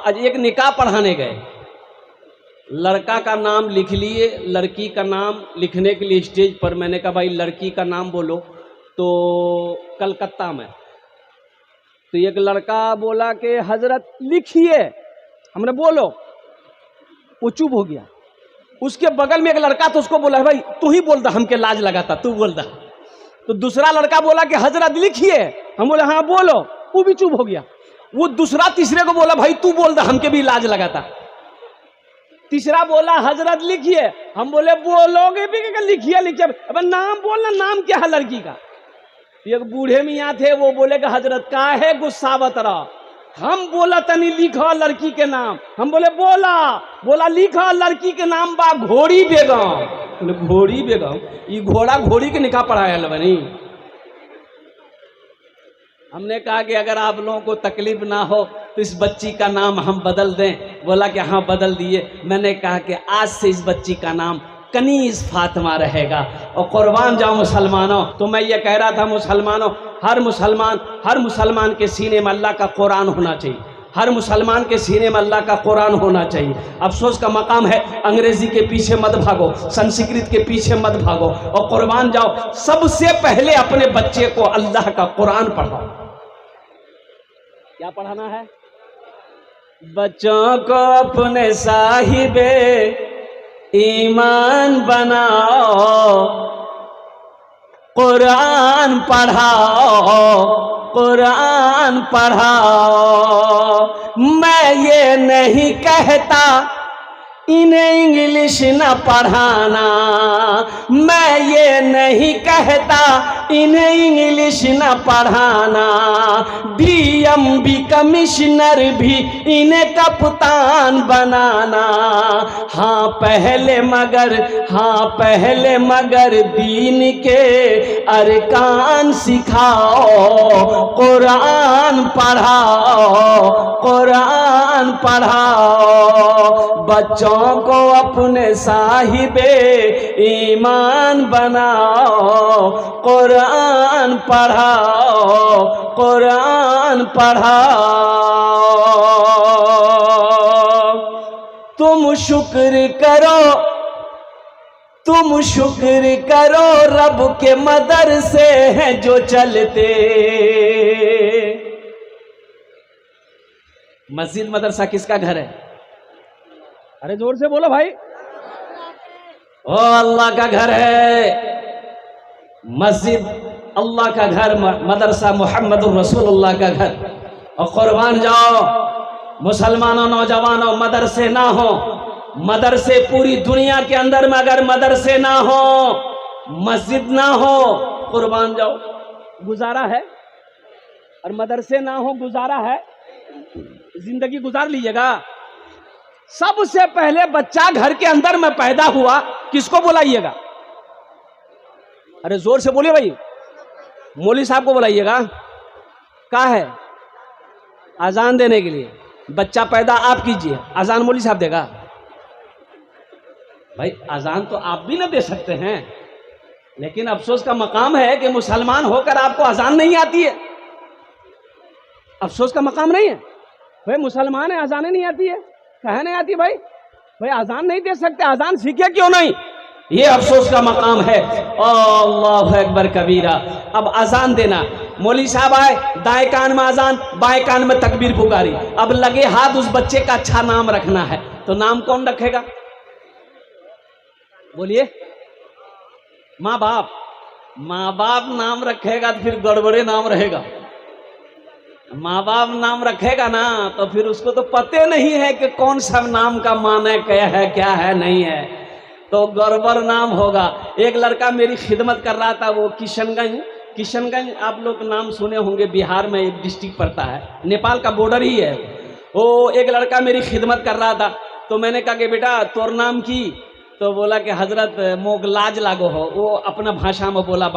आज एक निकाह पढ़ाने गए, लड़का का नाम लिख लिए, लड़की का नाम लिखने के लिए स्टेज पर मैंने कहा भाई लड़की का नाम बोलो, तो कलकत्ता में। तो एक लड़का बोला कि हजरत लिखिए, हमने बोलो, वो चुप हो गया। उसके बगल में एक लड़का तो उसको बोला भाई तू ही बोल दा, हमके लाज लगा था, तू बोल दा। तो दूसरा लड़का बोला कि हजरत लिखिए, हम बोले हाँ बोलो, वो भी चुप हो गया। वो दूसरा तीसरे को बोला भाई तू बोल दा, हमके भी लाज लगा था। तीसरा बोला हजरत लिखिए, हम बोले बोलोगे भी कि लिखिए लिखिए, अब नाम बोलना, नाम क्या है लड़की का। एक बूढ़े मियाँ थे, वो बोले कि हजरत का है गुस्सा बतरा, हम बोला तनी लिखा लड़की के नाम, हम बोले बोला लिखा लड़की के नाम बा घोड़ी बेगम। घोड़ी बेगम, ये घोड़ा घोड़ी के निकाह पढ़ाया बनी। हमने कहा कि अगर आप लोगों को तकलीफ ना हो तो इस बच्ची का नाम हम बदल दें। बोला कि हाँ बदल दिए। मैंने कहा कि आज से इस बच्ची का नाम कनीज फातिमा रहेगा। और कुर्बान जाओ मुसलमानों, तो मैं ये कह रहा था मुसलमानों, हर मुसलमान के सीने में अल्लाह का कुरान होना चाहिए, हर मुसलमान के सीने में अल्लाह का कुरान होना चाहिए। अफसोस का मकाम है, अंग्रेजी के पीछे मत भागो, संस्कृत के पीछे मत भागो, और कुर्बान जाओ, सबसे पहले अपने बच्चे को अल्लाह का कुरान पढ़ाओ। क्या पढ़ाना है? बच्चों को अपने साहिबे ईमान बनाओ, कुरान पढ़ाओ, कुरान पढ़ाओ। मैं ये नहीं कहता इन्हें इंग्लिश न पढ़ाना, मैं ये नहीं कहता इन्हें इंग्लिश न पढ़ाना, डीएम भी कमिश्नर भी इन्हें कप्तान बनाना। हाँ पहले मगर दीन के अरकान सिखाओ, कुरान पढ़ाओ, कुरान पढ़ाओ। बच्चों को अपने साहिबे ईमान बनाओ, कुरान पढ़ाओ, कुरान पढ़ाओ। तुम शुक्र करो रब के मदरसे हैं जो चलते। मस्जिद मदरसा किसका घर है? अरे जोर से बोलो भाई। ओ अल्लाह का घर है। मस्जिद अल्लाह का घर, मदरसा मोहम्मद रसूलुल्लाह का घर। और कुर्बान जाओ मुसलमानों, नौजवानों, मदरसे ना हो, मदरसे पूरी दुनिया के अंदर में अगर मदरसे ना हो, मस्जिद ना हो, कुर्बान जाओ गुजारा है। और मदरसे ना हो गुजारा है, जिंदगी गुजार लीजिएगा। सबसे पहले बच्चा घर के अंदर में पैदा हुआ, किसको बुलाइएगा? अरे जोर से बोलिए भाई। मौलवी साहब को बुलाइएगा। क्या है? अजान देने के लिए। बच्चा पैदा आप कीजिए, अजान मौलवी साहब देगा? भाई अजान तो आप भी ना दे सकते हैं, लेकिन अफसोस का मकाम है कि मुसलमान होकर आपको अजान नहीं आती है। अफसोस का मकाम नहीं है भाई, मुसलमान है अजान नहीं आती है, कहे नहीं आती भाई? भाई अजान नहीं दे सकते, अजान सीखे क्यों नहीं? ये अफसोस का मकाम है। अल्लाहु अकबर कबीरा। अब अजान देना, मौलवी साहब आए, दाएं कान में अजान, बाएं कान में तकबीर पुकारी। अब लगे हाथ उस बच्चे का अच्छा नाम रखना है, तो नाम कौन रखेगा? बोलिए। माँ बाप नाम रखेगा तो फिर गड़बड़े नाम रहेगा। माँ बाप नाम रखेगा ना तो फिर उसको तो पते नहीं है कि कौन सा नाम का माने क्या है नहीं है, तो गड़बड़ नाम होगा। एक लड़का मेरी खिदमत कर रहा था, वो किशनगंज आप लोग नाम सुने होंगे, बिहार में एक डिस्ट्रिक्ट पड़ता है, नेपाल का बॉर्डर ही है। वो एक लड़का मेरी खिदमत कर रहा था, तो मैंने कहा कि बेटा तोर नाम की? तो बोला कि हजरत मोग लाज लागो हो। वो अपना भाषा में बोला,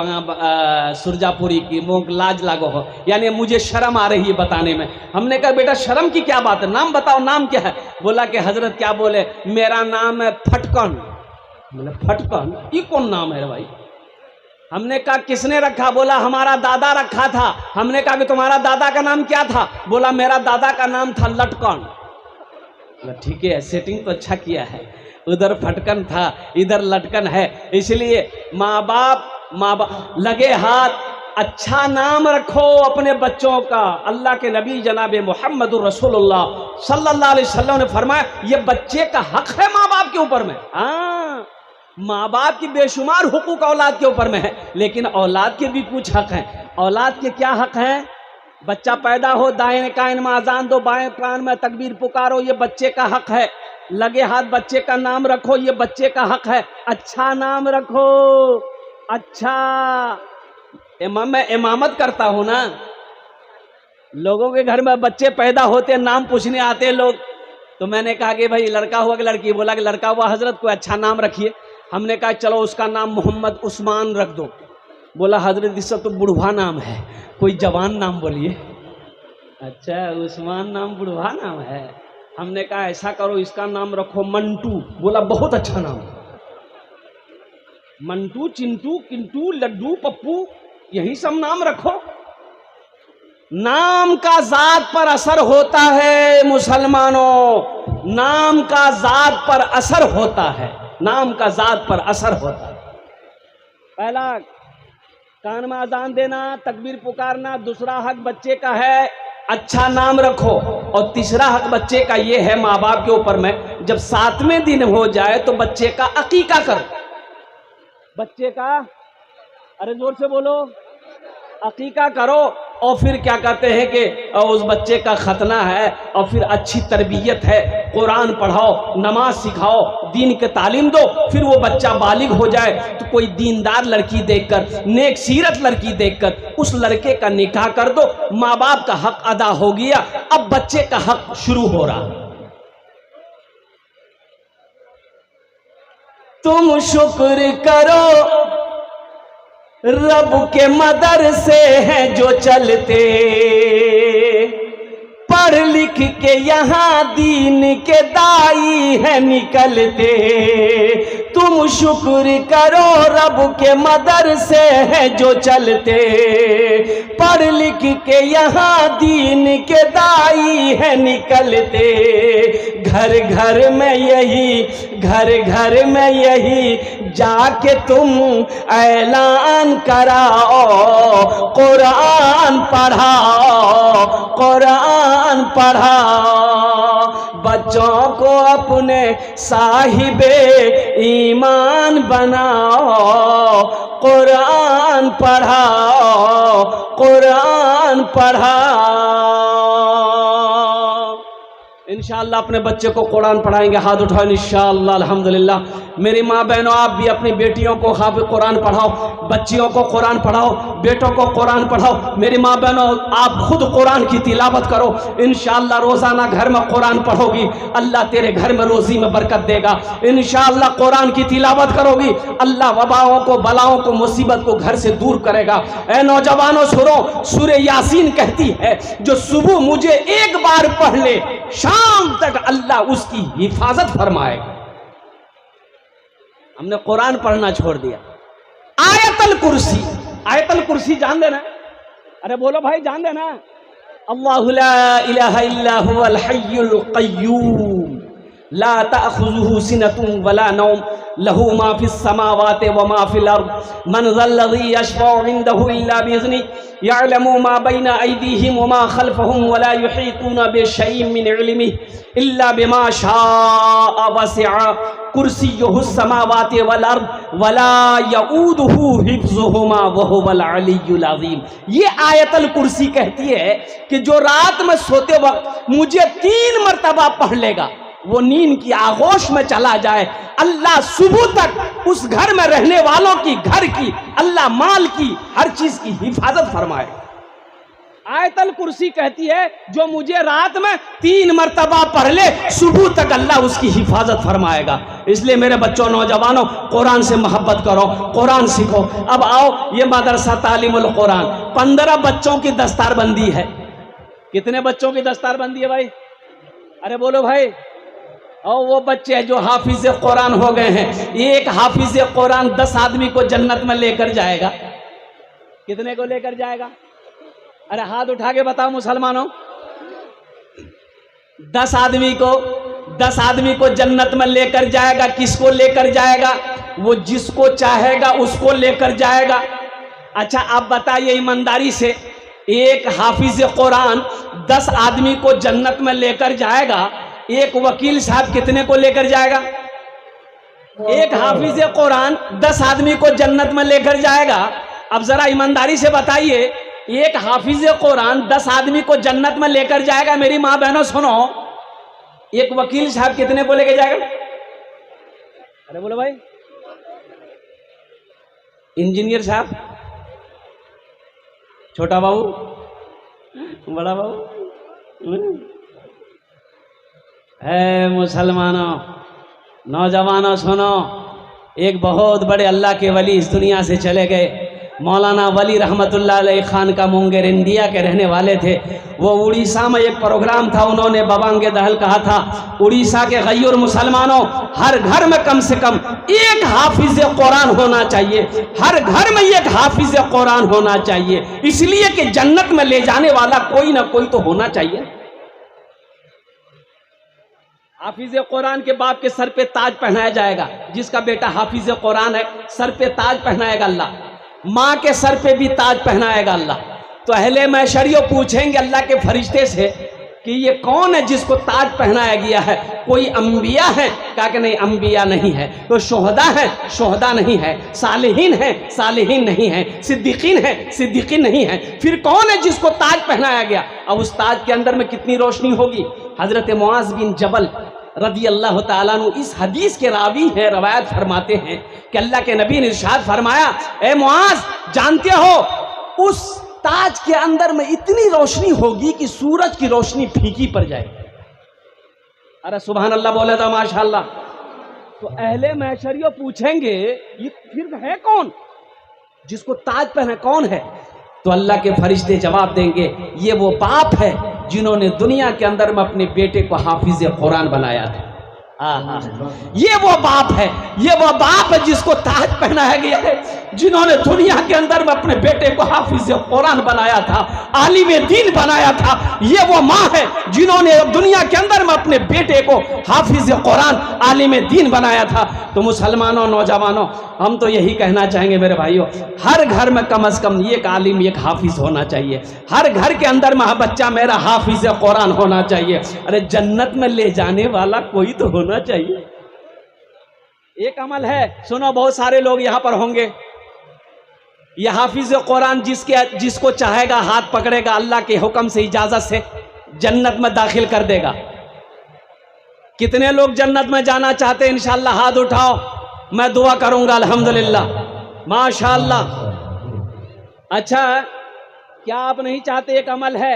सुरजापुरी की, मोग लाज लागो हो, यानी मुझे शर्म आ रही है बताने में। हमने कहा बेटा शर्म की क्या बात है, नाम बताओ, नाम क्या है? बोला कि हजरत क्या बोले, मेरा नाम है फटकन। बोले फटकन, ये कौन नाम है भाई? हमने कहा किसने रखा? बोला हमारा दादा रखा था। हमने कहा कि तुम्हारा दादा का नाम क्या था? बोला मेरा दादा का नाम था लटकन। ठीक है, सेटिंग तो अच्छा किया है, उधर फटकन था इधर लटकन है, इसलिए माँ बाप लगे हाथ, अच्छा नाम रखो अपने बच्चों का। अल्लाह के नबी जनाब मोहम्मदुर रसूलुल्लाह सल्लल्लाहु अलैहि वसल्लम ने फरमाया ये बच्चे का हक है माँ बाप के ऊपर में। हाँ, माँ बाप की बेशुमार हुकूक औलाद के ऊपर में है, लेकिन औलाद के भी कुछ हक हैं। औलाद के क्या हक हैं? बच्चा पैदा हो, दाएं कान में अजान दो, बाएं कान में तकबीर पुकारो, ये बच्चे का हक है। लगे हाथ बच्चे का नाम रखो, ये बच्चे का हक है। अच्छा नाम रखो, अच्छा। मैं इमामत करता हूं ना, लोगों के घर में बच्चे पैदा होते, नाम पूछने आते लोग, तो मैंने कहा कि भाई लड़का हुआ कि लड़की? बोला कि लड़का हुआ हजरत, कोई अच्छा नाम रखिए। हमने कहा चलो उसका नाम मोहम्मद उस्मान रख दो। बोला हजरत इसका तो बुढ़वा नाम है, कोई जवान नाम बोलिए। अच्छा, उस्मान नाम बुढ़वा नाम है। हमने कहा ऐसा करो इसका नाम रखो मंटू। बोला बहुत अच्छा नाम। मंटू, चिंटू, किंटू, लड्डू, पप्पू, यही सब नाम रखो। नाम का जात पर असर होता है मुसलमानों, नाम का जात पर असर होता है, नाम का जात पर असर होता है। पहला कान में अजान देना, तकबीर पुकारना। दूसरा हक बच्चे का है अच्छा नाम रखो, और तीसरा हक बच्चे का ये है माँ बाप के ऊपर में, जब 7वें दिन हो जाए तो बच्चे का अकीका करो। बच्चे का, अरे जोर से बोलो, अकीका करो। और फिर क्या कहते हैं कि उस बच्चे का खतना है, और फिर अच्छी तरबियत है, कुरान पढ़ाओ, नमाज सिखाओ, दीन के तालीम दो। फिर वो बच्चा बालिग हो जाए तो कोई दीनदार लड़की देखकर, नेक सीरत लड़की देखकर उस लड़के का निकाह कर दो। माँ बाप का हक अदा हो गया, अब बच्चे का हक शुरू हो रहा। तुम शुक्र करो रब के मदरसे हैं जो चलते, पढ़ लिख के यहाँ दीन के दाई है निकलते। तुम शुक्र करो रब के मदरसे हैं जो चलते, पढ़ लिख के यहाँ दीन के दाई है निकलते। घर घर में यही, घर घर में यही जाके तुम ऐलान कराओ, कुरान पढ़ाओ, कुरान पढ़ाओ। बच्चों को अपने साहिबे ईमान बनाओ, कुरान पढ़ाओ, कुरान पढ़ाओ। इंशाअल्लाह अपने बच्चे को कुरान पढ़ाएंगे, हाथ उठाओ इंशाअल्लाह। अल्हम्दुलिल्लाह। मेरी माँ बहनों, आप भी अपनी बेटियों को हाफिज़ कुरान पढ़ाओ, बच्चियों को कुरान पढ़ाओ, बेटों को कुरान पढ़ाओ। मेरी माँ बहनों, आप खुद कुरान की तिलावत करो। इंशाअल्लाह रोज़ाना घर में कुरान पढ़ोगी, अल्लाह तेरे घर में रोज़ी में बरकत देगा। इंशाअल्लाह कुरान की तिलावत करोगी, अल्लाह वबाओं को, बलाओं को, मुसीबत को घर से दूर करेगा। ए नौजवानों सुनो, सूरह यासीन कहती है जो सुबह मुझे एक बार पढ़ ले, शाम तक अल्लाह उसकी हिफाजत फरमाएगा। हमने कुरान पढ़ना छोड़ दिया। आयतल कुर्सी, आयतल कुर्सी जान देना? अरे बोलो भाई, जान देना? अल्लाहु ला इलाहा इल्ला हुवल हय्युल क़य्यूम ला तअख़ुज़ुहु सिनतुन वला नौम लहू मा फिस समावाति व मा फिल अर्द मन ज़ल्लज़ी यशफ़अउ इंदहु इल्ला बिइज़्निही यअलमु मा बैना अयदीहिम व मा खल्फ़हुम व ला युहीतूना बिशैइन मिन इल्मिही इल्ला बिमा शाअ वसिअ कुर्सियुहुस समावाति वल अर्द व ला यऊदुहु हिफ्ज़ुहुमा व हुवल अलिय्युल अज़ीम। ये आयतल कुर्सी कहती है कि जो रात में सोते वक्त मुझे 3 मरतबा पढ़ लेगा, वो नींद की आगोश में चला जाए, अल्लाह सुबह तक उस घर में रहने वालों की, घर की, अल्लाह माल की, हर चीज की हिफाजत फरमाए। आयतल कुर्सी कहती है जो मुझे रात में 3 मरतबा पढ़ ले, सुबह तक अल्लाह उसकी हिफाजत फरमाएगा। इसलिए मेरे बच्चों, नौजवानों, कुरान से मोहब्बत करो, कुरान सीखो। अब आओ, ये मदरसा तालीमुल कुरान 15 बच्चों की दस्तारबंदी है। कितने बच्चों की दस्तारबंदी है भाई? अरे बोलो भाई। और वो बच्चे जो हाफिज कुरान हो गए हैं, एक हाफिज कुरान 10 आदमी को जन्नत में लेकर जाएगा। कितने को लेकर जाएगा? अरे हाथ उठा के बताओ मुसलमानों। 10 आदमी को 10 आदमी को जन्नत में लेकर जाएगा। किसको लेकर जाएगा? वो जिसको चाहेगा उसको लेकर जाएगा। अच्छा आप बताइए ईमानदारी से, एक हाफिज कुरान 10 आदमी को जन्नत में लेकर जाएगा, एक वकील साहब कितने को लेकर जाएगा? एक हाफिज कुरान 10 आदमी को जन्नत में लेकर जाएगा। अब जरा ईमानदारी से बताइए, एक हाफिज कुरान 10 आदमी को जन्नत में लेकर जाएगा। मेरी माँ बहनों सुनो, एक वकील साहब कितने को लेकर जाएगा? अरे बोलो भाई। इंजीनियर साहब, छोटा बाबू, बड़ा बाबू। है मुसलमानों, नौजवानों सुनो, एक बहुत बड़े अल्लाह के वली इस दुनिया से चले गए। मौलाना वली रहमतुल्लाह अलैह खान का मुंगेर इंडिया के रहने वाले थे। वो उड़ीसा में एक प्रोग्राम था, उन्होंने बबांगे दहल कहा था, उड़ीसा के गैर मुसलमानों, हर घर में कम से कम एक हाफिज कुरान होना चाहिए। हर घर में एक हाफिज कुरान होना चाहिए, इसलिए कि जन्नत में ले जाने वाला कोई ना कोई तो होना चाहिए। हाफिज कुरान के बाप के सर पे ताज पहनाया जाएगा। जिसका बेटा हाफिज कुरान है, सर पे ताज पहनाएगा अल्लाह। माँ के सर पे भी ताज पहनाएगा अल्लाह। तो अहले महशरियों पूछेंगे अल्लाह के फरिश्ते से कि ये कौन है जिसको ताज पहनाया गया है? कोई अंबिया है? कहा कि नहीं, अंबिया नहीं है। तो शोहदा है? शोहदा नहीं है। सालिहीन है? सालिहीन नहीं है। सिद्दीकीन है? सिद्दीकीन नहीं है। फिर कौन है जिसको ताज पहनाया गया? अब उस ताज के अंदर में कितनी रोशनी होगी? हजरत मुआज बिन जबल रदी अल्लाह ताला अन्हु इस हदीस के रावी हैं, रवायत फरमाते हैं कि अल्लाह के नबी ने इरशाद फरमाया, ए मुआज, जानते हो उस ताज के अंदर में इतनी रोशनी होगी कि सूरज की रोशनी फीकी पड़ जाएगी। अरे सुभान अल्लाह बोले तो माशाअल्लाह। तो अहले महशरियों पूछेंगे ये फिर है कौन जिसको ताज पहना? कौन है? तो अल्लाह के फरिश्ते जवाब देंगे, ये वो बाप है जिन्होंने दुनिया के अंदर में अपने बेटे को हाफिज कुरान बनाया था। ये वो बाप है, ये वो बाप है जिसको ताज पहनाया गया है, जिन्होंने दुनिया के अंदर में अपने बेटे को हाफिज कुरान बनाया था, आलिम दीन बनाया था। ये वो माँ है जिन्होंने दुनिया के अंदर में अपने बेटे को हाफिज कुरान, आलिम दीन बनाया था। तो मुसलमानों, नौजवानों, हम तो यही कहना चाहेंगे मेरे भाइयों, हर घर में कम से कम एक आलिम, एक हाफिज होना चाहिए। हर घर के अंदर में बच्चा मेरा हाफिज कुरान होना चाहिए। अरे जन्नत में ले जाने वाला कोई तो होना चाहिए। एक अमल है, सुनो, बहुत सारे लोग यहां पर होंगे, यह हाफिज कुरान जिसको चाहेगा हाथ पकड़ेगा, अल्लाह के हुक्म से, इजाजत से जन्नत में दाखिल कर देगा। कितने लोग जन्नत में जाना चाहते हैं? इंशाअल्लाह हाथ उठाओ, मैं दुआ करूंगा। अल्हम्दुलिल्लाह, माशाअल्लाह। अच्छा, क्या आप नहीं चाहते? एक अमल है,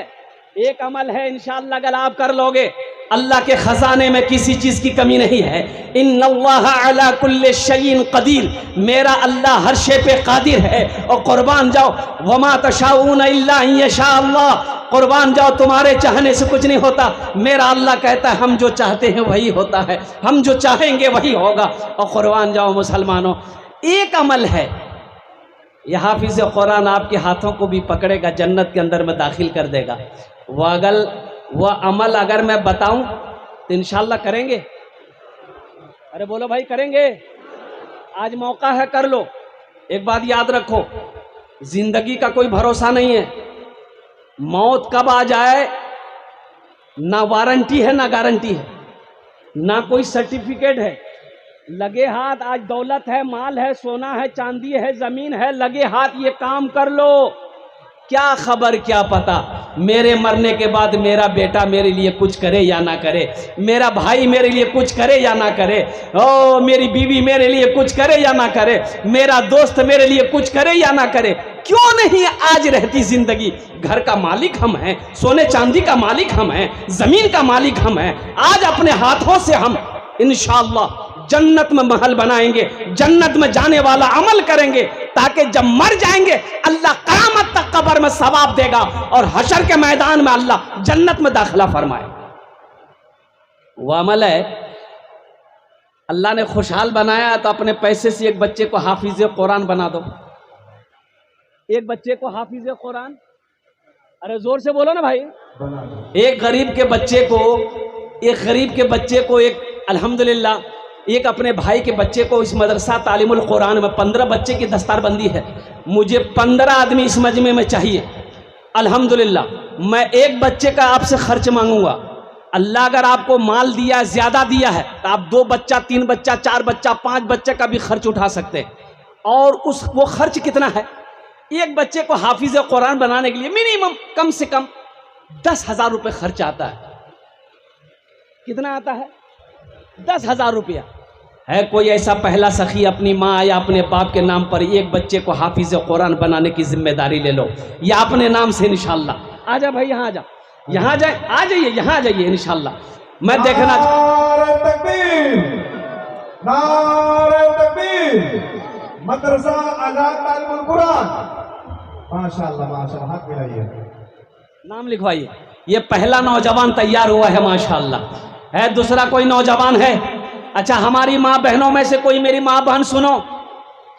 एक अमल है, इंशाअल्लाह अगर आप कर लोगे, अल्लाह के खजाने में किसी चीज की कमी नहीं है। इन्नल्लाह अला कुल्ले शैइन कदीर, मेरा अल्लाह हर शे पे कादिर है। और कुर्बान जाओ, वमा तशाऊन इल्ला अन यशा अल्लाह, कुर्बान जाओ, तुम्हारे चाहने से कुछ नहीं होता। मेरा अल्लाह कहता है हम जो चाहते हैं वही होता है, हम जो चाहेंगे वही होगा। और कुर्बान जाओ मुसलमानों, एक अमल है, यह हाफिज कुरान आपके हाथों को भी पकड़ेगा, जन्नत के अंदर में दाखिल कर देगा। वह अमल अगर मैं बताऊं तो इंशाअल्लाह करेंगे? अरे बोलो भाई, करेंगे? आज मौका है, कर लो। एक बात याद रखो, जिंदगी का कोई भरोसा नहीं है, मौत कब आ जाए ना वारंटी है ना गारंटी है, ना कोई सर्टिफिकेट है। लगे हाथ, आज दौलत है, माल है, सोना है, चांदी है, जमीन है, लगे हाथ ये काम कर लो। क्या खबर, क्या पता मेरे मरने के बाद मेरा बेटा मेरे लिए कुछ करे या ना करे, मेरा भाई मेरे लिए कुछ करे या ना करे, ओ मेरी बीवी मेरे लिए कुछ करे या ना करे, मेरा दोस्त मेरे लिए कुछ करे या ना करे। क्यों नहीं आज रहती जिंदगी? घर का मालिक हम हैं, सोने चांदी का मालिक हम हैं, जमीन का मालिक हम हैं। आज अपने हाथों से हम इंशाअल्लाह जन्नत में महल बनाएंगे, जन्नत में जाने वाला अमल करेंगे, ताकि जब मर जाएंगे अल्लाह क़यामत तक कब्र में सवाब देगा और हशर के मैदान में अल्लाह जन्नत में दाखिला फरमाए। वो अमल है, अल्लाह ने खुशहाल बनाया तो अपने पैसे से एक बच्चे को हाफिज कुरान बना दो। एक बच्चे को हाफिज कुरान, अरे जोर से बोलो ना भाई। एक गरीब के बच्चे को एक गरीब के बच्चे को, एक अल्हम्दुलिल्लाह एक अपने भाई के बच्चे को इस मदरसा तालीमुल कुरान में 15 बच्चे की दस्तारबंदी है, मुझे 15 आदमी इस मजमे में चाहिए। अल्हम्दुलिल्लाह मैं एक बच्चे का आपसे खर्च मांगूंगा। अल्लाह अगर आपको माल दिया, ज़्यादा दिया है, तो आप 2 बच्चा, 3 बच्चा, 4 बच्चा, 5 बच्चे का भी खर्च उठा सकते हैं। और वो खर्च कितना है? एक बच्चे को हाफिज कुरान बनाने के लिए मिनिमम कम से कम 10,000 रुपये खर्च आता है। कितना आता है? 10,000 रुपया। है कोई ऐसा पहला सखी अपनी माँ या अपने बाप के नाम पर एक बच्चे को हाफिज कुरान बनाने की जिम्मेदारी ले लो, या अपने नाम से इंशाअल्लाह। आजा भाई, यहाँ आजा, यहाँ जाए, आ जाइए, यहाँ आ जाइए इंशाअल्लाह। मैं देखना मदरसा आजाद तालीमुल कुरान, माशाअल्लाह माशाअल्लाह, हाथ मिलाइए, नाम लिखवाइए। ये पहला नौजवान तैयार हुआ है माशाअल्लाह। है दूसरा कोई नौजवान है? अच्छा, हमारी माँ बहनों में से कोई, मेरी माँ बहन सुनो,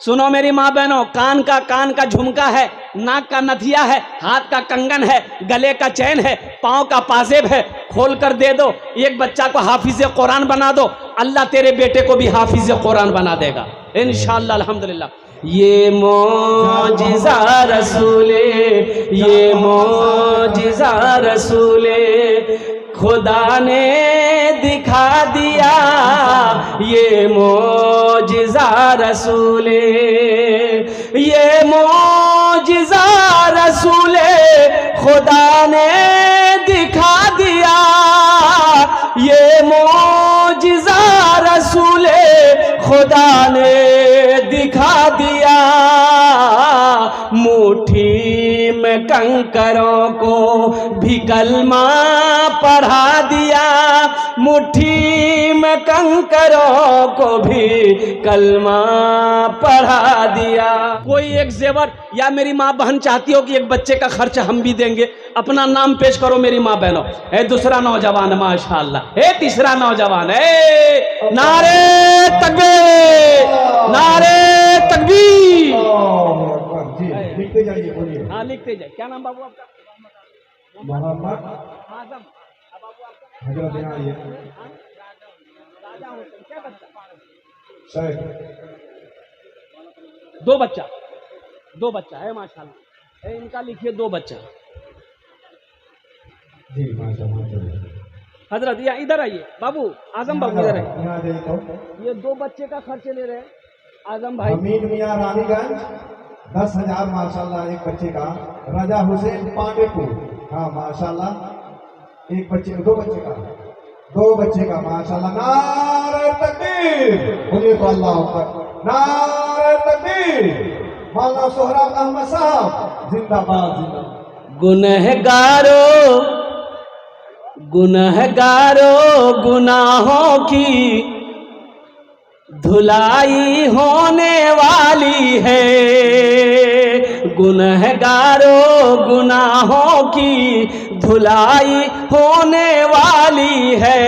सुनो मेरी माँ बहनों, कान का झुमका है, नाक का नथिया है, हाथ का कंगन है, गले का चैन है, पाँव का पाजेब है, खोल कर दे दो। एक बच्चा को हाफिज कुरान बना दो, अल्लाह तेरे बेटे को भी हाफिज कुरान बना देगा इंशाअल्लाह। अल्हम्दुलिल्लाह। ये मौजिज़ा रसूले, ये मौजिज़ा रसूले खुदा ने दिखा दिया, ये मौजिज़ा रसूले, ये मौजिज़ा रसूले खुदा ने दिखा दिया, ये मौजिज़ा रसूले खुदा ने दिखा दिया। मुट्ठी में कंकरों को भी कलमा पढ़ा दिया, मुट्ठी में कंकरों को भी कलमा पढ़ा दिया। कोई एक जेवर, या मेरी माँ बहन चाहती हो कि एक बच्चे का खर्च हम भी देंगे, अपना नाम पेश करो मेरी माँ बहनों। है दूसरा नौजवान माशाअल्लाह, है तीसरा नौजवान है। नारे तकबीर, नारे तकबीर। लिखते जाइए, बोलिए। हाँ लिखते जाइए। क्या नाम बाबू आपका? मोहम्मद आजम। बाबू आपका? हजरत यहाँ आइए। राजा हुसैन। क्या बच्चा? शेख। 2 बच्चा, 2 बच्चा है माशाल्लाह। है इनका लिखिए 2 बच्चा। जी माशाल्लाह। हजरत या इधर आइए बाबू, आजम बाबू इधर आइए। यहाँ जाइए। तो ये 2 बच्चे का खर्च ले रहे हैं आजम भाई। हमीद मियाँ रानीगंज 10,000 माशाल्लाह एक बच्चे का। राजा हुसैन पांडेपुर, हाँ माशाल्लाह एक बच्चे, 2 बच्चे का, 2 बच्चे का माशाल्लाह। नारे तकबीर, बोलिए तो अल्लाह अकबर। नारे तकबीर। मौलाना सोहराब अहमद साहब जिंदाबाद, जिंदाबाद। गुनहगारों गुनहगारों गुनाहों की धुलाई होने वाली है, गुनहगारों गुनाहों की धुलाई होने वाली है।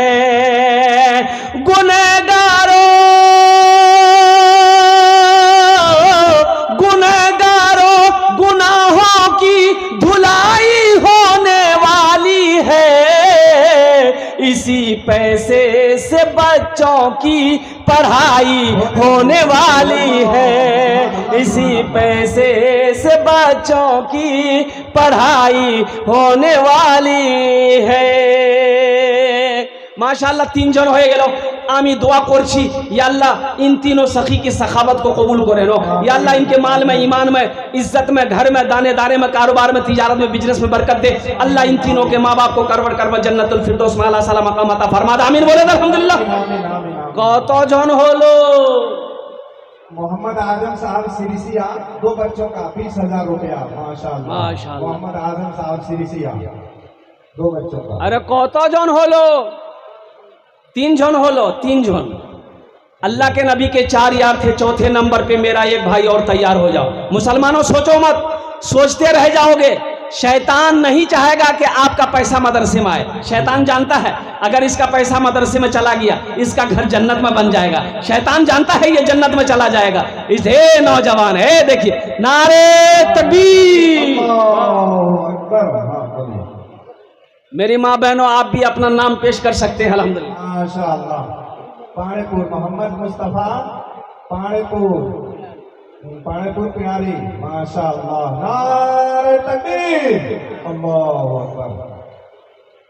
गुनहगारों गुनहगारों गुनाहों की धुलाई होने वाली है। इसी पैसे से बच्चों की पढ़ाई होने वाली है, इसी पैसे से बच्चों की पढ़ाई होने वाली है। माशाअल्लाह 3 জন হয়ে গেল। আমি দোয়া করছি या अल्लाह इन तीनों सखी की सखावत को कबूल करे लो या अल्लाह, इनके माल में, ईमान में, इज्जत में, घर में, दाने दाने में, कारोबार में, तिजारत में, बिजनेस में बरकत दे अल्लाह। इन तीनों के माँ बाप को करवट करवा जन्नतुल फिरदौस में आला साला मकाम अता फरमा दे। आमीन बोले अल्हम्दुलिल्लाह। কতজন হলো? मोहम्मद आजम साहब सिरिसिया 2 बच्चों का 20,000 रुपया माशाअल्लाह। माशाअल्लाह। मोहम्मद आजम साहब सिरिसिया 2 बच्चों का। अरे কতজন হলো? 3 জন হলো, 3 জন। अल्लाह के नबी के 4 यार थे, चौथे नंबर पे मेरा एक भाई और तैयार हो जाओ। मुसलमानों सोचो मत, सोचते रह जाओगे। शैतान नहीं चाहेगा कि आपका पैसा मदरसे में आए। शैतान जानता है अगर इसका पैसा मदरसे में चला गया, इसका घर जन्नत में बन जाएगा। शैतान जानता है ये जन्नत में चला जाएगा। इस नौजवान है, देखिए नारे तकबीर। मेरी माँ बहनों, आप भी अपना नाम पेश कर सकते हैं अल्हम्दुलिल्लाह। माशाअल्लाह। पाणेपुर मोहम्मद मुस्तफा, पाणेपुर, पाणेपुर प्यारी, माशाअल्लाह। नारे तकबीर, अल्लाहु अकबर।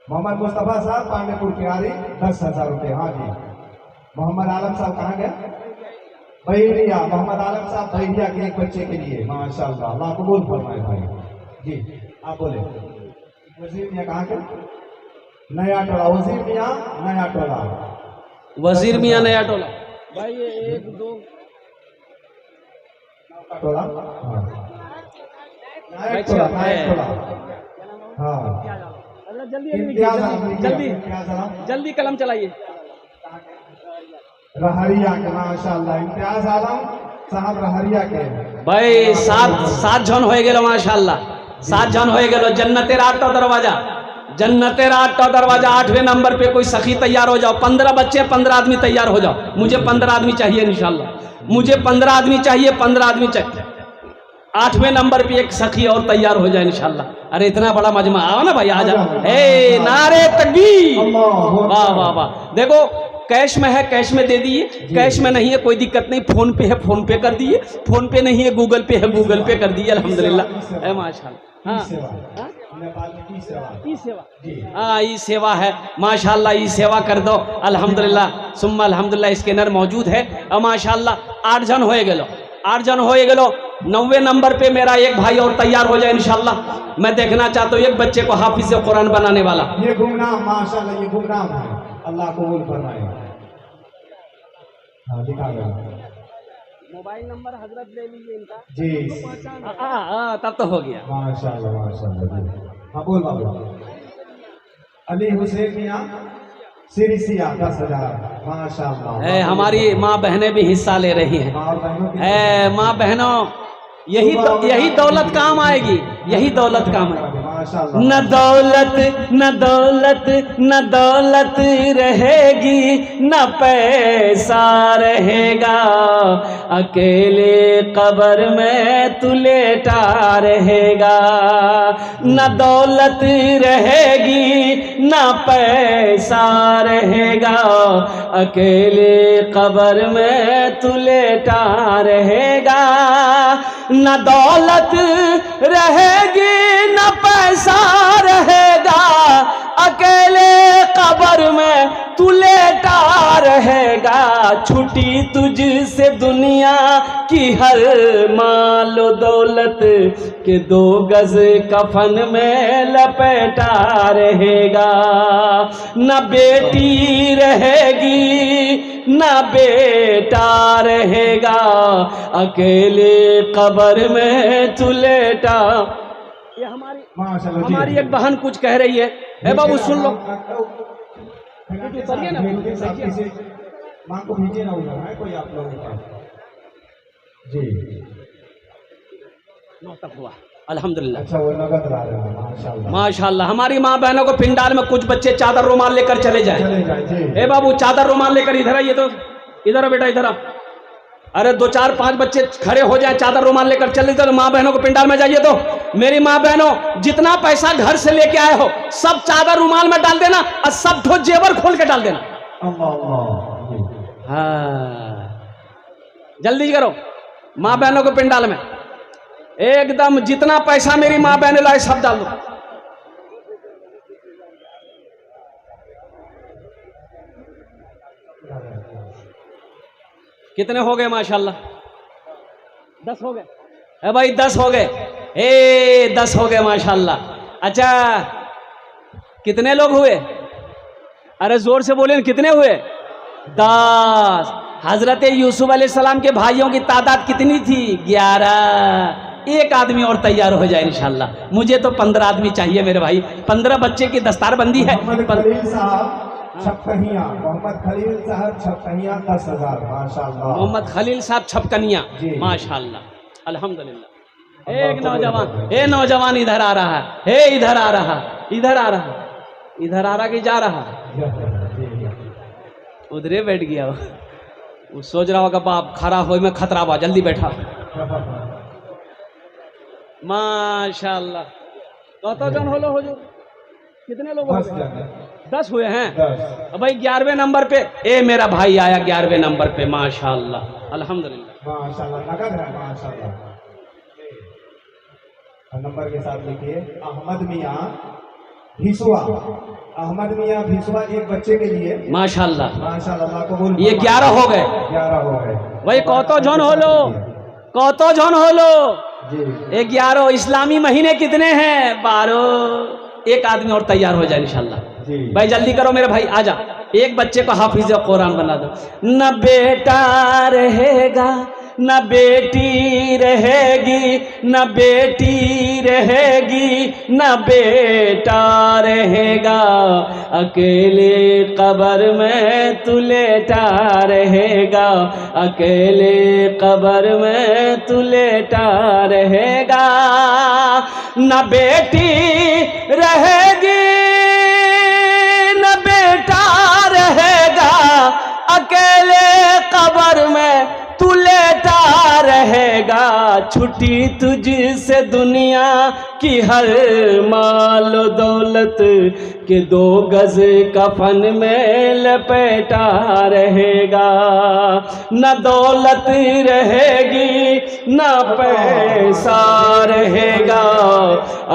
मोहम्मद मुस्तफा साहब, पांडेपुर प्यारी, 10,000 रुपये। हाँ जी। मोहम्मद आलम साहब कहाँ गए? बहरिया। मोहम्मद आलम साहब बहरिया के एक बच्चे के लिए, माशाअल्लाह, अल्लाह कबूल फरमाए भाई जी। आप बोले। वजीर मियाँ कहाँ के? नया टोला। वजीर मियाँ नया टोला। वजीर मियाँ नया टोला। भाई ये 1 2 टोला। हाँ। नायक टोला, नायक टोला। हाँ। इम्तियाज आलम, जल्दी इम्तियाज आलम, जल्दी कलम चलाइए। रहरिया के, माशाअल्लाह। इम्तियाज आलम साहब रहरिया के। भाई 7 जन हो गेलो माशाअल्लाह। 7 जन हो गेलो। जन्नतेर 8 दरवाजा, जन्नतेर 8 दरवाजा। 8वें नंबर पे कोई सखी तैयार हो जाओ। 15 बच्चे, 15 आदमी तैयार हो जाओ। मुझे 15 आदमी चाहिए इंशाल्लाह। मुझे 15 आदमी चाहिए, 15 आदमी चाहिए। 8वें नंबर पे एक सखी और तैयार हो जाए इंशाल्लाह। अरे इतना बड़ा मजमा, आओ ना भाई, आ जाओ। ए नारे तकबीर, वाह वाह वाह। देखो कैश में है, कैश में दे दिए। कैश में नहीं है कोई दिक्कत नहीं, फोन पे है, फोन पे कर दिए। फोन पे नहीं है गूगल पे है, गूगल पे कर दिए। अल्हम्दुलिल्लाह, ए माशाल्लाह। हाँ ई सेवा, हाँ ई सेवा है माशाल्लाह। ई सेवा कर दो अल्हम्दुलिल्लाह, सुम्मा अल्हम्दुलिल्लाह। स्कैनर मौजूद है और माशाल्लाह 8 जन हो गेलो, 8 जन हो गेलो। 9वें नंबर पे मेरा एक भाई और तैयार हो जाए इंशाल्लाह। मैं देखना चाहता हूँ एक बच्चे को हाफिज कुरान बनाने वाला। ये गुमनाम, माशाल्लाह, ये गुमनाम है, अल्लाह कबूल फरमाए। हाँ दिखा गया। मोबाइल नंबर हजरत ले लीजिए इनका जी। तब तो हो गया। माशाल्लाह माशाल्लाह जी। हाँ बोल बाबू। अली हुसैन मियाँ सिरिसिया, 10,000, माशाल्लाह। हमारी माँ बहनें भी हिस्सा ले रही हैं। माँ बहनों, यही दौलत काम आएगी, यही दौलत काम आएगी। न दौलत न दौलत न दौलत रहेगी, न पैसा रहेगा, अकेले कब्र में तू लेटा रहेगा। न दौलत रहेगी न पैसा रहेगा, अकेले कब्र में तू लेटा रहेगा। न दौलत रहेगी न पैसा रहेगा, अकेले कब्र में तू लेटा रहेगा। छुटी तुझसे दुनिया की हर मालो दौलत के 2 गज कफन में लपेटा रहेगा। न बेटी रहेगी न बेटा रहेगा, अकेले कब्र में तू लेटा। ये हमारी एक बहन कुछ कह रही है। ए बाबू सुन लो, उतरिए ना, माँ को भेजिए ना, उधर है कोई आप लोगों का जी। तक हुआ अल्हम्दुलिल्लाह। अच्छा, वो नगद ला रहे हैं, माशाल्लाह माशाल्लाह। हमारी माँ बहनों को पिंडाल में कुछ बच्चे चादर रुमाल लेकर चले जाए। ए बाबू चादर रुमाल लेकर इधर आइए तो, इधर आ बेटा, इधर आ। अरे 2 4 5 बच्चे खड़े हो जाए, चादर रुमाल लेकर चले तो माँ बहनों को पिंडाल में जाइए। तो मेरी माँ बहनों, जितना पैसा घर से लेके आए हो सब चादर रुमाल में डाल देना और सब ठो जेवर खोल के डाल देना। हाँ जल्दी करो, माँ बहनों को पिंडाल में एकदम जितना पैसा मेरी माँ बहने लाए सब डाल दो। कितने हो गए माशाल्लाह? 10 हो गए। है भाई 10 हो गए। 10 हो गए माशाल्लाह। अच्छा कितने लोग हुए? अरे जोर से बोले, कितने हुए? 10। हजरत यूसुफ अलैहिस्सलाम के भाइयों की तादाद कितनी थी? 11। एक आदमी और तैयार हो जाए इंशाल्लाह। मुझे तो 15 आदमी चाहिए मेरे भाई। 15 बच्चे की दस्तारबंदी है। मोहम्मद खलील साहब छपकनिया, मोहम्मद खलील साहब छपकनिया, 10,000, माशाल्लाह। मोहम्मद खलील साहब छपकनिया, माशाल्लाह अल्हम्दुलिल्लाह। एक नौजवान इधर आ रहा है, इधर आ रहा, इधर आ रहा, इधर आ रहा कि जा रहा? उधरे बैठ गया वो सोच रहा होगा बाप खड़ा हो में खतरा बा, जल्दी बैठा। माशाल्लाह। कत जन हलो हुजूर? कितने लोग हो बस गए? जाने 10 हुए हैं। 10 अब भाई 11वें नंबर पे ए मेरा भाई आया 11वें नंबर पे, माशाल्लाह अल्हम्दुलिल्लाह। माशाल्लाह नकद है माशाल्लाह। नंबर के साथ लिखिए अहमद मियाँ भिसवा, अहमद मियाँ भिसवा एक बच्चे के लिए माशाल्लाह। माशाल्लाह अल्लाह कबूल ये 11 हो गए 11 हो गए भाई। कौतो जन हो लो, कौतो जन हो लो। जी 11 इस्लामी महीने कितने हैं? 12। एक आदमी और तैयार हो जाए इंशाल्लाह। जी भाई जल्दी करो मेरे भाई, आजा। एक बच्चे को हाफिज कुरान बना दो। न बेटा रहेगा न बेटी रहेगी, न बेटी रहेगी न बेटा रहेगा, अकेले कब्र में तू लेटा रहेगा, अकेले कब्र में तू लेटा रहेगा। न बेटी रहेगी न बेटा रहेगा, अकेले कब्र में तू लेटा रहेगा। छुट्टी तुझसे दुनिया की हर माल दौलत के 2 गज कफन में लपेटा रहेगा। न दौलत रहेगी न पैसा रहेगा,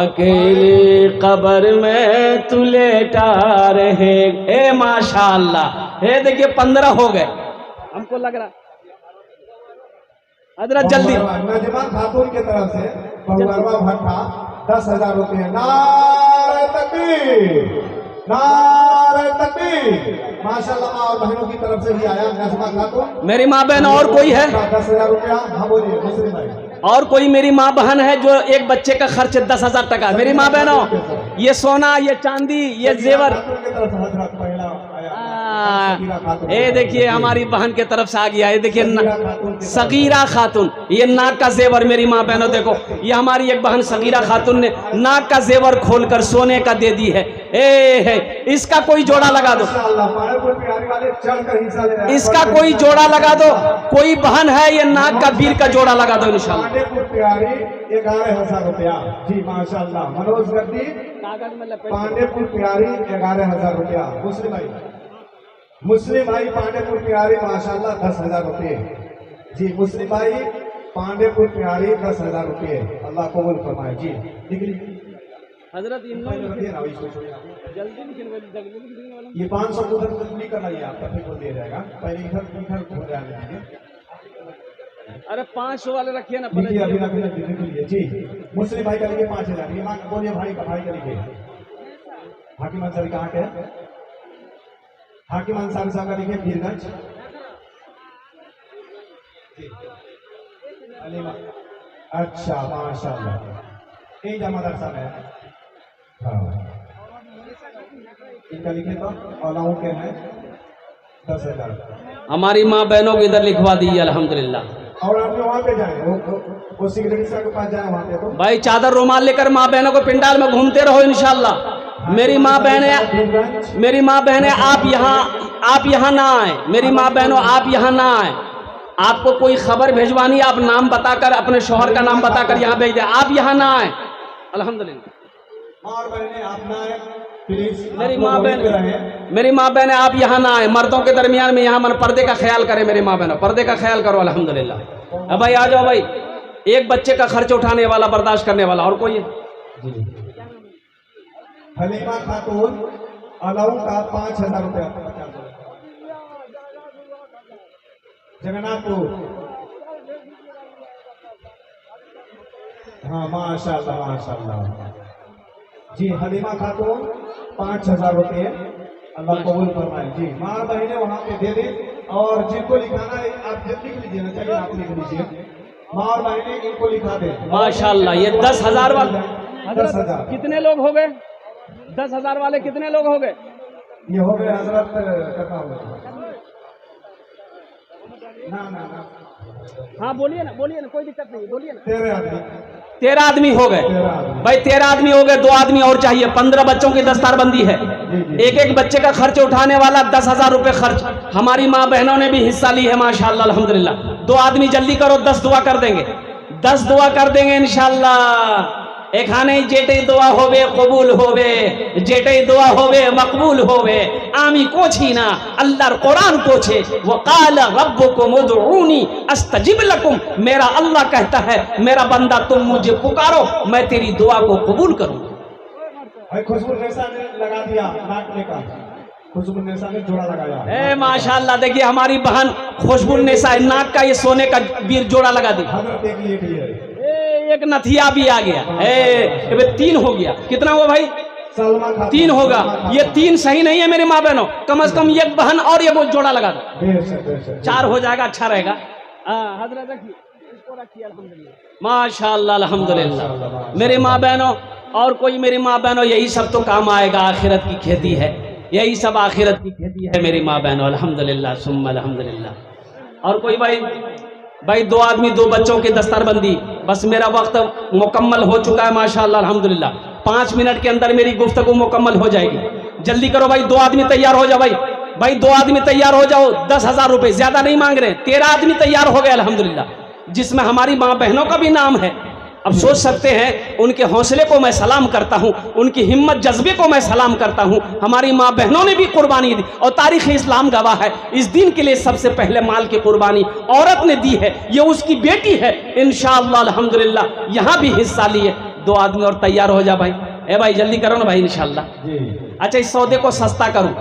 अकेले कब्र में तू लेटा रहेगा। ए माशाअल्लाह। हे देखिए 15 हो गए हमको लग रहा। हजरत जल्दी नजमा खातून की तरफ से बहुअरवा भट्टा 10,000 रुपये। नारे तकबीर, नारे तकबीर। माशाल्लाह और बहनों की तरफ से भी आया नजमा खातून। मेरी माँ बहन और कोई है? 10,000 रुपया। हाँ बोलिए मुस्लिम भाई। और कोई मेरी माँ बहन है जो एक बच्चे का खर्च 10,000 टका? मेरी माँ बहनों, ये सोना, ये चांदी, ये जेवर। खातून की तरफ से हजरत पहला आया। सगीरा खातून। ये देखिए हमारी बहन के तरफ से आ गया। ये देखिए सगीरा खातून, ये नाक का जेवर। मेरी माँ बहनों देखो, ये हमारी एक बहन सगीरा खातून ने नाक का जेवर खोलकर सोने का दे दी है। ए है, इसका कोई जोड़ा लगा दो, इसका कोई जोड़ा लगा दो। कोई बहन है ये नाक का बीर का जोड़ा लगा दो इंशाल्लाह। पांडेपुर प्यारी 11,000 रुपया। जी माशाल्लाह। मनोज गद्दी कागज में लपेट। पांडेपुर प्यारी 11,000 रुपया। मुस्लिम भाई पांडेपुर प्यारी माशाल्लाह 10,000 रुपये। जी मुस्लिम भाई पांडेपुर प्यारी 10,000 रुपये। अल्लाह कबूल फरमाए। जी लिख हजरत ये 500 उधर तस्लीम करना है आपका, फिर बोल दिया जाएगा। पहले इधर हो जाएगा। अरे 500 वाले रखिए ना। लिखिए अभी रखिए। जी मुस्लिम भाई का लिखिए 5,000। ये माँ बोलिए भाई का लिखिए। हाकिम अंसारी कहाँ के है? हाकिम अंसारी साहब का लिखिए मीरगंज। अलीमा। अच्छा माशाल्लाह। यही जमादार साहब है। हाँ इनका लिखे तो अलाउ के हैं 10,000। हमारी माँ बहनों को इधर लिखवा दीजिए अल्हम्दुलिल्लाह। और आप वहाँ पे जाए, वो सिगरेट साहब के पास जाए वहाँ पे। तो भाई चादर रुमाल लेकर माँ बहनों को पिंडाल में घूमते रहो इंशाल्लाह। मेरी माँ बहने आप यहाँ ना आए। मेरी माँ बहनों आप यहाँ ना आए। आपको कोई खबर भेजवानी, आप नाम बताकर, अपने शौहर का नाम बताकर यहाँ भेज दे। आप यहाँ ना आए अल्हम्दुलिल्लाह। और बहने आप ना आए प्लीज। मेरी माँ बहन आप यहाँ ना आए। मर्दों के दरमियान में यहाँ मन पर्दे का ख्याल करें। मेरी माँ बहनों पर्दे का ख्याल करो अल्हम्दुलिल्लाह। अब भाई आ जाओ भाई। एक बच्चे का खर्च उठाने वाला, बर्दाश्त करने वाला और कोई है? हलीमा खातून अलाउ का 5,000 रुपया। जगन्नाथपुर। हाँ माशाल्लाह माशाल्लाह। जी हलीमा खातून 5,000 रुपये। अल्लाह कबूल फरमाए। जी माँ बहने वहाँ पे दे दें। और जिनको लिखाना है आप जल्दी लिख लीजिए ना, चाहिए आप लिख लीजिए। माँ और बहने इनको लिखा दें माशाल्लाह। ये 10,000 वाले 10,000 कितने लोग हो गए? 10,000 वाले कितने लोग हो गए? ये हो गए हजरत करना होगा ना। हाँ बोलिए ना कोई दिक्कत नहीं, बोलिए ना। 13 आदमी हो गए भाई। 13 आदमी हो गए। 2 आदमी और चाहिए। 15 बच्चों की दस्तारबंदी है। एक बच्चे का खर्च उठाने वाला 10,000 रुपये खर्च। हमारी माँ बहनों ने भी हिस्सा ली है माशाल्लाह अल्हम्दुलिल्लाह। 2 आदमी जल्दी करो, 10 दुआ कर देंगे। 10 दुआ कर देंगे इंशाल्लाह। এখানে যেটাই দোয়া হবে কবুল হবে, যেটাই দোয়া হবে মকবুল হবে। আমি কোছি না, আল্লাহর কোরআন কোছে, ওয়াকালা রব্বুকুম উদউনি আস্তাজিব লাকুম। मेरा अल्लाह कहता है मेरा बंदा तुम मुझे पुकारो मैं तेरी दुआ को कबूल करूं। भाई खुशबू नेसा ने लगा दिया नाक में का, खुशबू नेसा ने जोड़ा लगाया। ए माशाल्लाह, देखिए हमारी बहन खुशबू नेसा नाक का ये सोने का बीर जोड़ा लगा दी। हजरत देख लिए भी है। एक नथिया भी आ गया, ए 3 हो गया। कितना हुआ भाई? सलमा खातून 3 होगा। ये 3 सही नहीं है मेरी माँ बहनों, कम से कम एक बहन और ये वो जोड़ा लगा दो, बेशक 4 हो जाएगा, अच्छा रहेगा। हजरत रखिए, इसको रखिए। अल्हम्दुलिल्लाह, माशाल्लाह, अल्हम्दुलिल्लाह। मेरी माँ बहनों और कोई मेरी माँ बहनों, यही सब तो काम आएगा, आखिरत की खेती है, यही सब आखिरत की खेती है मेरी माँ बहनों। अल्हम्दुलिल्लाह सुम्मा अल्हम्दुलिल्लाह। और कोई भाई 2 आदमी 2 बच्चों की दस्तरबंदी, बस मेरा वक्त मुकम्मल हो चुका है माशाल्लाह अल्हम्दुलिल्लाह। 5 मिनट के अंदर मेरी गुफ्तगू मुकम्मल हो जाएगी। जल्दी करो भाई, 2 आदमी तैयार हो जाओ भाई 2 आदमी तैयार हो जाओ। 10,000 रुपए, ज्यादा नहीं मांग रहे। 13 आदमी तैयार हो गए अल्हम्दुलिल्लाह, जिसमें हमारी माँ बहनों का भी नाम है। अब सोच सकते हैं, उनके हौसले को मैं सलाम करता हूं, उनकी हिम्मत जज्बे को मैं सलाम करता हूं। हमारी माँ बहनों ने भी कुर्बानी दी और तारीख इस्लाम गवाह है, इस दिन के लिए सबसे पहले माल की कुर्बानी औरत ने दी है, ये उसकी बेटी है। इंशाअल्लाह अल्हम्दुलिल्लाह यहाँ भी हिस्सा लिए। 2 आदमी और तैयार हो जा भाई। ए भाई जल्दी करो ना भाई इंशाअल्लाह। अच्छा, इस सौदे को सस्ता करूं,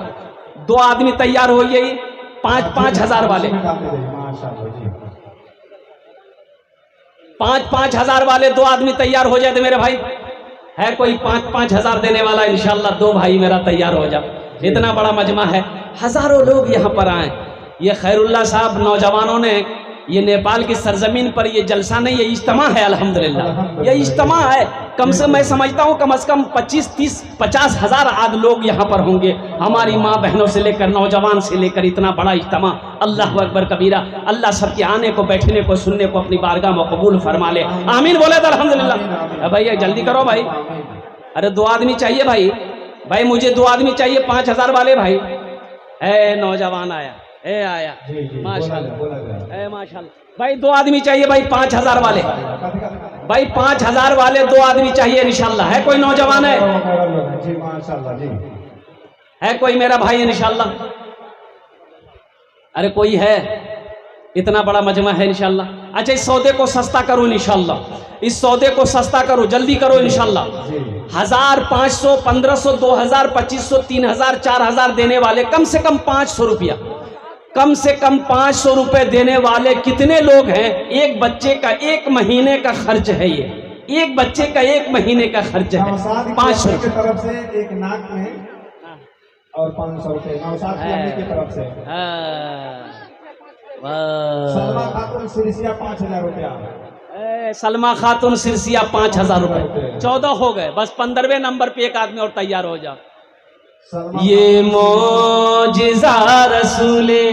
2 आदमी तैयार हो, ये 5-5 हजार वाले, 5-5 हजार वाले 2 आदमी तैयार हो जाते मेरे भाई। है कोई 5-5 हजार देने वाला? इंशाल्लाह 2 भाई मेरा तैयार हो जाओ। इतना बड़ा मजमा है, हजारों लोग यहाँ पर आए। ये खैरुल्लाह साहब नौजवानों ने, ये नेपाल की सरजमीन पर ये जलसा नहीं, ये इज्तिमा है अल्हम्दुलिल्लाह, ये इज्तिमा है। कम से मैं समझता हूँ कम से कम 25-30-50 हजार आद लोग यहाँ पर होंगे, हमारी माँ बहनों से लेकर नौजवान से लेकर। इतना बड़ा इज्तिमा, अल्लाह अकबर कबीरा। अल्लाह सबके आने को, बैठने को, सुनने को अपनी बारगाह में कबूल फरमा ले। आमीन बोले तो अल्हम्दुलिल्लाह। भैया जल्दी करो भाई। अरे 2 आदमी चाहिए भाई मुझे 2 आदमी चाहिए 5 हजार वाले भाई। ए नौजवान आया, आया माशाल्लाह, माशाल्लाह। भाई 2 आदमी चाहिए भाई 5 हजार वाले, भाई 5 हजार वाले 2 आदमी चाहिए इंशाल्लाह। है कोई नौजवान? है कोई मेरा भाई इंशाल्लाह? अरे कोई है? इतना बड़ा मजमा है इंशाल्लाह। अच्छा, इस सौदे को सस्ता करो इंशाल्लाह, इस सौदे को सस्ता करो, जल्दी करो इंशाल्लाह। 1000, 500, 1500, 2000, 2500, 3000, 4000 देने वाले कम से कम 500 रुपया, कम से कम 500 रुपए देने वाले कितने लोग हैं? एक बच्चे का 1 महीने का खर्च है, ये एक बच्चे का 1 महीने का खर्च है 500 की तरफ से, एक नाक में और 500 रुपए नौसाद की तरफ से। सलमा खातून सिरसिया 5000 रुपया, सलमा खातून सिरसिया 5000 रुपए। 14 हो गए, बस 15वें नंबर पे एक आदमी और तैयार हो जाओ। ये मौजिज़ा रसूले,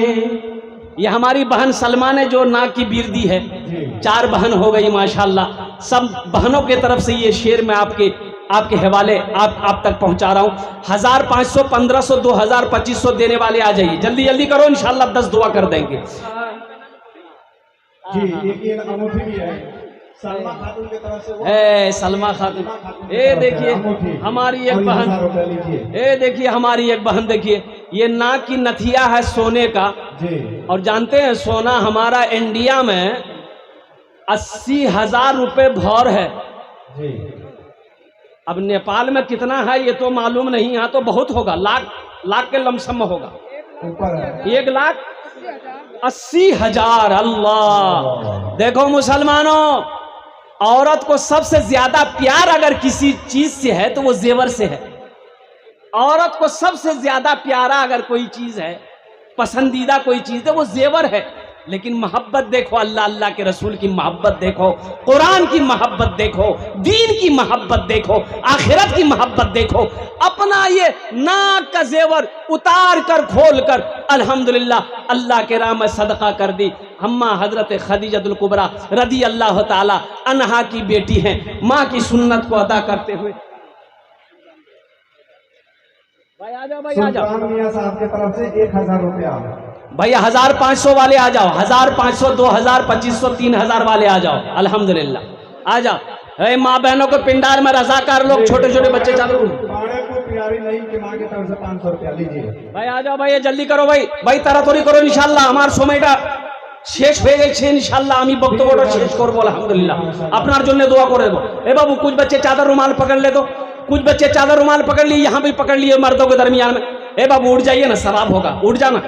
ये हमारी बहन सलमा ने जो नाक की बीर दी है, 4 बहन हो गई माशाल्लाह। सब बहनों के तरफ से ये शेर मैं आपके हवाले आप तक पहुंचा रहा हूँ। 1000, 500, 1500, 2000, 2500 देने वाले आ जाइए, जल्दी जल्दी करो इंशाल्लाह 10 दुआ कर देंगे। जी, एक अंगूठी भी है सलमा खातून की तरफ से। सलमा खातून, देखिए हमारी एक बहन, देखिए हमारी एक बहन, देखिए ये नाक की नथिया है सोने का जी। और जानते हैं सोना हमारा इंडिया में 80,000 रुपए भौर है जी। अब नेपाल में कितना है ये तो मालूम नहीं, यहाँ तो बहुत होगा, लाख के लमसम होगा, 1,80,000। अल्लाह, देखो मुसलमानों, औरत को सबसे ज्यादा प्यार अगर किसी चीज से है तो वो जेवर से है। औरत को सबसे ज्यादा प्यारा अगर कोई चीज है, पसंदीदा कोई चीज है, वो जेवर है। लेकिन मोहब्बत देखो, अल्लाह अल्लाह के रसूल की मोहब्बत देखो, कुरान की मोहब्बत देखो, दीन की मोहब्बत देखो, आखिरत की मोहब्बत देखो। अपना ये नाक का जेवर उतार कर खोल कर अल्हम्दुलिल्लाह अल्लाह के राह में सदका कर दी। अम्मा हजरत खदीजतुल कुबरा रदी अल्लाह ताला अन्हा की बेटी हैं, माँ की सुन्नत को अदा करते हुए। भाई आ जाओ, भाई आ जाओ। मियां साहब की तरफ से 1000 रुपया। भैया 1500 वाले आ जाओ, 1500, 2000, 2500, 3000 वाले आ जाओ। अल्हम्दुलिल्लाह आ जाओ। अरे माँ बहनों को पिंडार में रजाकार लोग छोटे छोटे बच्चे चादर पाड़े को प्यारी नहीं की माँ की तरफ से 500 रुपया लीजिए। भाई आ जाओ भाई, ये जल्दी करो भाई, भाई ताড়াতাড়ি करो इंशाल्लाह আমার সময়টা শেষ হয়ে গেছে इंशाल्लाह আমি বক্তব্যটা শেষ করব আলহামদুলিল্লাহ। আপনার জন্য দোয়া করে দেবো। ए बाबू कुछ बच्चे चादर रुमाल पकड़ ले, तो कुछ बच्चे चादर रुमाल पकड़ लिए, यहाँ भी पकड़ लिए मर्दों के दरमियान में। ए बाबू उठ जाइए ना, सवाब होगा, उठ जाना।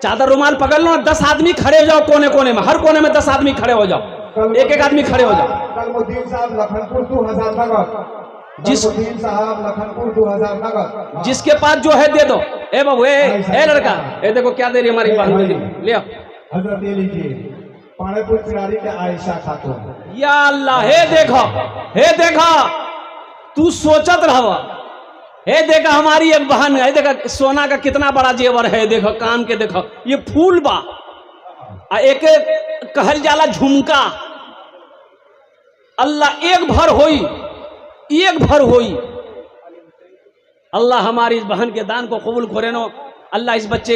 चादर रुमाल पकड़ लो, 10 आदमी खड़े हो जाओ कोने कोने में, हर कोने में 10 आदमी खड़े हो जाओ, एक एक आदमी खड़े हो जाओ। कलमुद्दीन साहब लखनपुर 2000 नगद, कलमुद्दीन साहब लखनपुर 2000 नगद। जिसके पास जो है दे दो। ए बाबू ए लड़का, ए देखो क्या दे रही हमारी बहन, ले आओ हजरत ये लीजिए, पाड़ेपुर पिरारी के आयशा खातून। या अल्लाह, हे देखा तू सोचत रहो, हे देखा हमारी एक बहन है, देखा सोना का कितना बड़ा जेवर है, देखो कान के, देखो ये फूल बा, एक कहल जाला झुमका। अल्लाह एक भर होई, अल्लाह हमारी इस बहन के दान को कबूल करे नो। अल्लाह इस बच्चे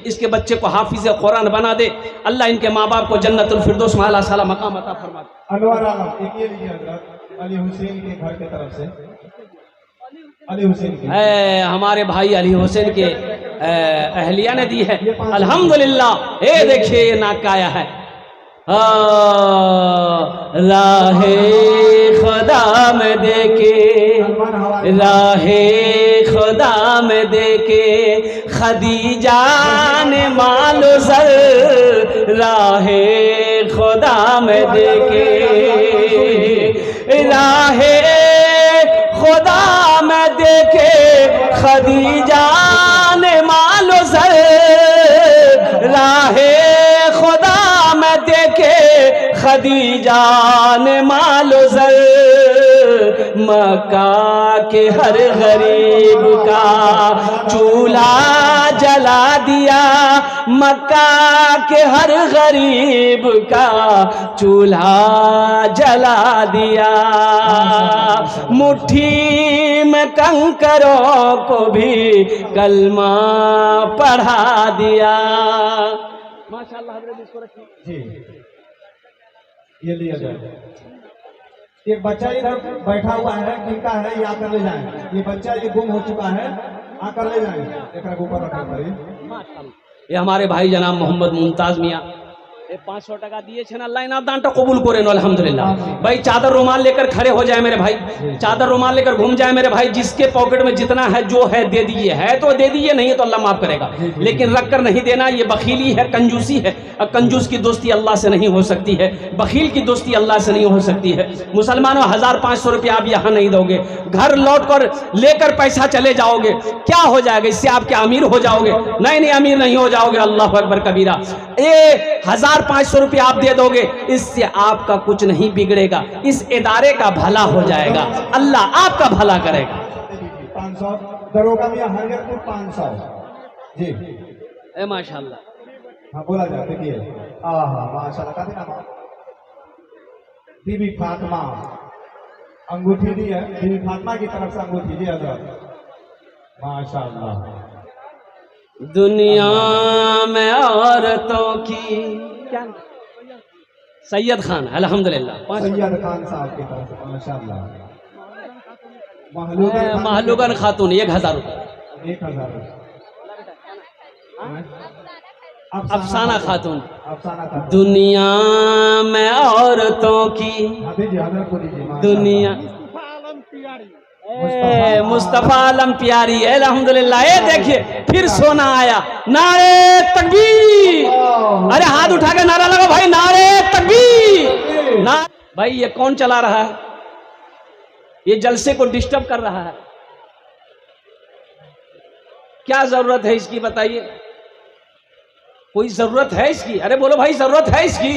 इसके बच्चे को हाफिज कुरान बना दे। अल्लाह इनके माँ बाप को जन्नतुल फिरदौस में आला साला मकाम अता फरमा दे। अनवर आलम एक ये लीजिए हजरत, अली हुसैन के घर की तरफ से, अली हुसैन की हमारे भाई अली हुसैन के अहलिया ने दी है अल्हम्दुलिल्लाह। ये देखिए नाकाया है, राहे खुदा में देके, राहे खुदा में देके खदीजा ने मालो सर, राहे खुदा में देके, राहे खुदा में देके खदीजा ने मालो सर, राहे खुदा में देके खदीजा ने मालो सर, मक्का के हर गरीब का चूल्हा जला दिया, मक्का के हर गरीब का चूल्हा जला दिया, मुट्ठी में कंकरों को भी कलमा पढ़ा दिया। माशाअल्लाह हजरत, इसको रखिए जी, ये लिया जाए। एक बच्चा इधर बैठा हुआ है, किनका है ये आकर ले जाए, ये बच्चा ये गुम हो चुका है, आकर ले जाए, एक ऊपर रखा करिए। ये हमारे भाई जनाब मोहम्मद मुमताज मियाँ 500 টাকা দিয়েছেন, আল্লাহ ইনার দানটা কবুল করেন আলহামদুলিল্লাহ। भाई चादर रुमाल लेकर खड़े हो जाए मेरे भाई, चादर रुमाल लेकर घूम जाए मेरे भाई। जिसके पॉकेट में जितना है जो है दे दीजिए, है तो दे दीजिए, नहीं तो अल्लाह माफ करेगा, लेकिन रख कर नहीं देना, ये बखीली है, कंजूसी है। कंजूस की दोस्ती अल्लाह से नहीं हो सकती है, बखील की दोस्ती अल्लाह से नहीं हो सकती है। मुसलमानों 1500 रुपया आप यहाँ नहीं दोगे, घर लौट कर लेकर पैसा चले जाओगे, क्या हो जाएगा? इससे आप क्या अमीर हो जाओगे? नहीं, अमीर नहीं हो जाओगे, अल्लाह अकबर कबीरा। 1500 रुपया आप दे दोगे, इससे आपका कुछ नहीं बिगड़ेगा, इस इदारे का भला हो जाएगा, अल्लाह आपका भला करेगा। 500 दरोगा मियां हरियरपुर 500 जी। ए माशाल्लाह, हाँ बोला जाए, देखिए माशाल्लाह का नाम बीबी फातिमा, अंगूठी दी है, बीबी फातिमा की तरफ से अंगूठी दी हजरत, माशाल्लाह। दुनिया में औरतों की क्या, सैयद खान अल्हम्दुलिल्लाह, सैयद खान साहब की तरफ से माशाल्लाह। महलूगन खातून 1000 रुपये, 1000 अफसाना खातून। अफसाना खातून। दुनिया में औरतों की, दुनिया मुस्तफा आलम प्यारी अल्हम्दुलिल्लाह। ये देखिए फिर सोना आया, नारे तकबीर, अरे हाथ उठा के नारा लगा भाई, नारे तकबीर। भाई ये कौन चला रहा है? ये जलसे को डिस्टर्ब कर रहा है, क्या जरूरत है इसकी बताइए? कोई जरूरत है इसकी? अरे बोलो भाई, जरूरत है इसकी?